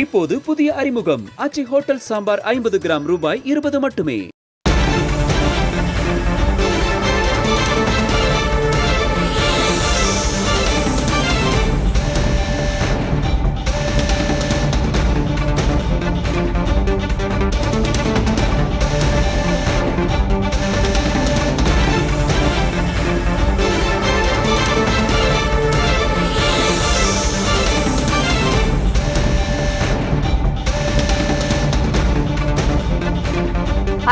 இப்போது புதிய அறிமுகம் ஆச்சி ஹோட்டல் சாம்பார் 50 கிராம் ரூபாய் 20 மட்டுமே.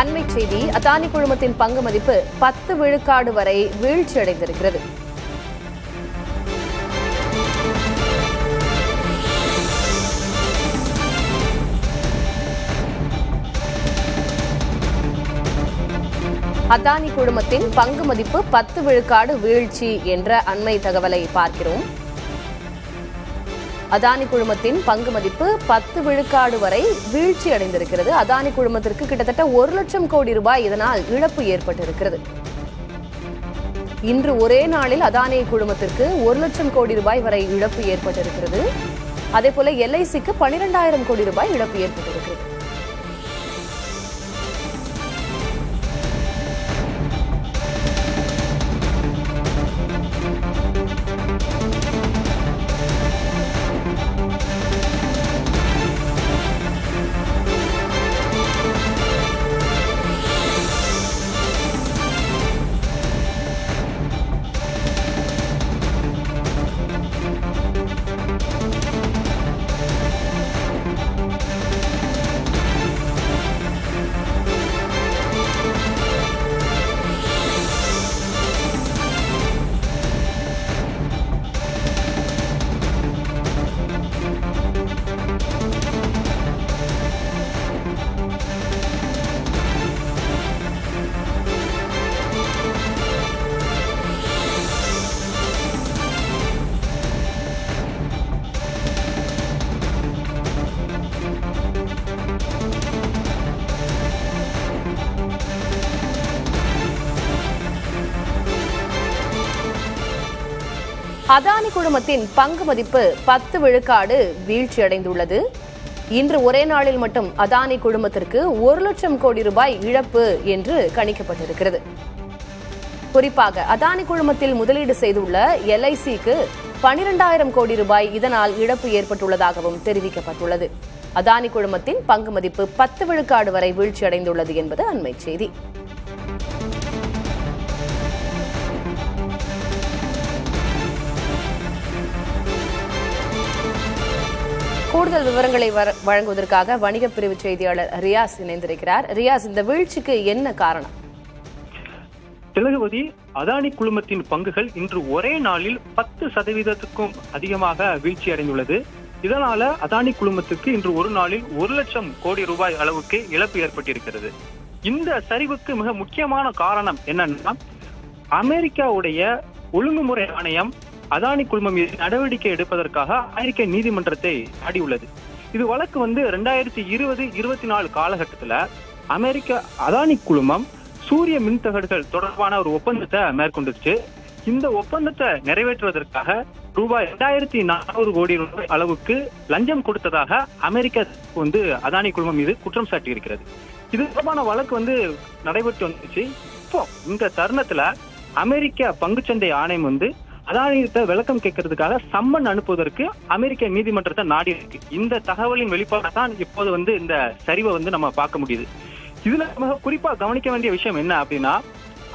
அண்மை செய்தி, அதானி குழுமத்தின் பங்கு மதிப்பு 10 விழுக்காடு வரை வீழ்ச்சியடைந்திருக்கிறது. அதானி குழுமத்தின் பங்கு மதிப்பு 10 விழுக்காடு வீழ்ச்சி என்ற அண்மை தகவலை பார்க்கிறோம். அதானி குழுமத்தின் பங்கு மதிப்பு 10 விழுக்காடு வரை வீழ்ச்சி அடைந்திருக்கிறது. அதானி குழுமத்திற்கு கிட்டத்தட்ட 1 லட்சம் கோடி ரூபாய் இதனால் இழப்பு ஏற்பட்டிருக்கிறது. இன்று ஒரே நாளில் அதானி குழுமத்திற்கு 1 லட்சம் கோடி ரூபாய் வரை இழப்பு ஏற்பட்டிருக்கிறது. அதேபோல எல்ஐசிக்கு 12,000 கோடி ரூபாய் இழப்பு ஏற்பட்டிருக்கிறது. அதானி குழுமத்தின் பங்கு மதிப்பு 10 விழுக்காடு வீழ்ச்சியடைந்துள்ளது. இன்று ஒரே நாளில் மட்டும் அதானி குழுமத்திற்கு 1 லட்சம் கோடி ரூபாய் இழப்பு என்று கணிக்கப்பட்டிருக்கிறது. குறிப்பாக அதானி குழுமத்தில் முதலீடு செய்துள்ள எல்ஐசிக்கு 12,000 கோடி ரூபாய் இதனால் இழப்பு ஏற்பட்டுள்ளதாகவும் தெரிவிக்கப்பட்டுள்ளது. அதானி குழுமத்தின் பங்கு மதிப்பு 10 விழுக்காடு வரை வீழ்ச்சியடைந்துள்ளது என்பது அண்மை செய்தி. கூடுதல் விவரங்களை வழங்குவதற்காக வணிக பிரிவு செய்தியாளர் ரியாஸ் இணைந்திருக்கிறார். ரியாஸ், இந்த வீழ்ச்சிக்கு என்ன காரணம்? திலகவதி, அதானி குழுமத்தின் பங்குகள் இன்று ஒரே நாளில் 10% அதிகமாக வீழ்ச்சி அடைந்துள்ளது. இதனால அதானி குழுமத்துக்கு இன்று ஒரு நாளில் 1 லட்சம் கோடி ரூபாய் அளவுக்கு இழப்பு ஏற்பட்டிருக்கிறது. இந்த சரிவுக்கு மிக முக்கியமான காரணம் என்னன்னா, அமெரிக்காவுடைய ஒழுங்குமுறை ஆணையம் அதானி குழுமம் மீது நடவடிக்கை எடுப்பதற்காக அமெரிக்க நீதிமன்றத்தை நாடியுள்ளது. இது வழக்கு 2020-24 காலகட்டத்தில் அமெரிக்க அதானி குழுமம் சூரிய மின்தகடுகள் தொடர்பான ஒரு ஒப்பந்தத்தை மேற்கொண்டுச்சு. இந்த ஒப்பந்தத்தை நிறைவேற்றுவதற்காக ரூபாய் 2,400 கோடி ரூபாய் அளவுக்கு லஞ்சம் கொடுத்ததாக அமெரிக்கா அதானி குழுமம் மீது குற்றம் சாட்டி இருக்கிறது. இது தொடர்பான வழக்கு நடைபெற்று வந்துச்சு. இப்போ இந்த தருணத்துல அமெரிக்க பங்குச்சந்தை ஆணையம் அதானியத்தை விளக்கம் கேட்கறதுக்காக சம்மன் அனுப்புவதற்கு அமெரிக்க நீதிமன்றத்தை நாடி இருக்கு. இந்த தகவலின் வெளிப்பாடு தான் இப்போது இந்த சரிவை நம்ம பார்க்க முடியுது. இதுல மிக குறிப்பா கவனிக்க வேண்டிய விஷயம் என்ன அப்படின்னா,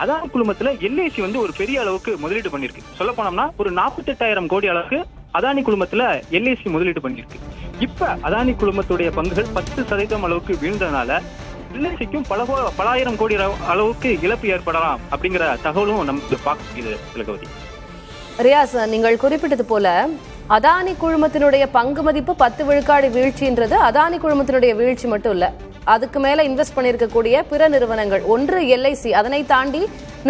அதானி குழுமத்துல எல்ஐசி ஒரு பெரிய அளவுக்கு முதலீடு பண்ணிருக்கு. சொல்ல போனோம்னா ஒரு 48,000 கோடி அளவுக்கு அதானி குழுமத்துல எல்ஐசி முதலீடு பண்ணிருக்கு. இப்ப அதானி குழுமத்துடைய பங்குகள் 10% அளவுக்கு வீழ்ந்ததுனால எல்ஐசிக்கும் பல ஆயிரம் கோடி அளவுக்கு இழப்பு ஏற்படலாம் அப்படிங்கிற தகவலும் நமக்கு பார்க்க முடியுது. திலகவதி, ரியாஸ், நீங்கள் குறிப்பிட்டது போல அதானி குழுமத்தினுடைய பங்கு மதிப்பு 10 விழுக்காடு வீழ்ச்சின்றது அதானி குழுமத்தினுடைய வீழ்ச்சி மட்டும் இல்ல. அதுக்கு மேல இன்வெஸ்ட் பண்ணிருக்கக்கூடிய பிற நிறுவனங்கள், ஒன்று எல்ஐசி, அதனை தாண்டி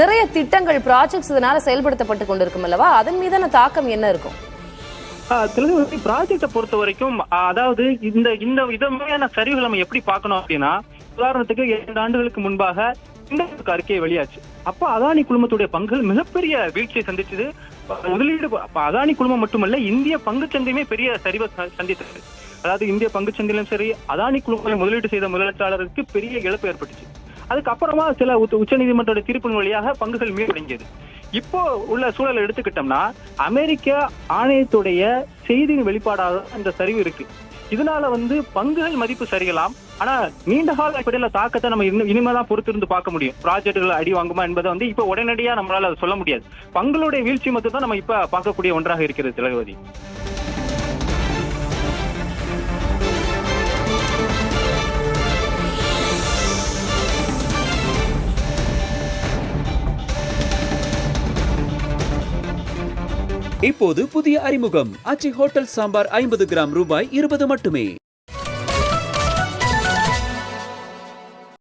நிறைய திட்டங்கள், ப்ராஜெக்ட்ஸ் இதனால செயல்படுத்தப்பட்டு கொண்டிருக்கும் அல்லவா? அதன் மீதான தாக்கம் என்ன இருக்கும்? ப்ராஜெக்டை பொறுத்த வரைக்கும், அதாவது இந்த விதமான சரிவுகள் நம்ம எப்படி பார்க்கணும் அப்படின்னா, உதாரணத்துக்கு 2 ஆண்டுகளுக்கு முன்பாக இந்த அறிக்கையை வெளியாச்சு. அப்ப அதானி குழுமத்துடைய பங்குகள் மிகப்பெரிய வீழ்ச்சியை சந்திச்சது. முதலீடு அதானி குழுமம் மட்டுமல்ல, இந்திய பங்கு சந்தையுமே பெரிய சரிவை சந்தித்தது. அதாவது இந்திய பங்குச்சந்தையிலும் சரி, அதானி குழுமங்களை முதலீடு செய்த முதலீட்டாளருக்கு பெரிய இழப்பு ஏற்பட்டுச்சு. அதுக்கப்புறமா சில உச்சநீதிமன்ற தீர்ப்பின் வழியாக பங்குகள் மீளடைஞ்சது. இப்போ உள்ள சூழலை எடுத்துக்கிட்டோம்னா, அமெரிக்க ஆணையத்துடைய செய்தியின் வெளிப்பாடாக இந்த சரிவு இருக்கு. இதனால பங்குகள் மதிப்பு சரியலாம். ஆனா நீண்ட கால அடிப்படையில தாக்கத்தை நம்ம இனிமேதான் பொறுத்திருந்து பார்க்க முடியும். ப்ராஜெக்டுகள் அடி வாங்குமா என்பதை இப்ப உடனடியா நம்மளால சொல்ல முடியாது. பங்குகளுடைய வீழ்ச்சி மட்டும் தான் நம்ம இப்ப பார்க்கக்கூடிய ஒன்றாக இருக்கிறது திலகவதி. இப்போது புதிய அறிமுகம் ஆச்சி ஹோட்டல் சாம்பார் 50 கிராம் ரூபாய் 20 மட்டுமே.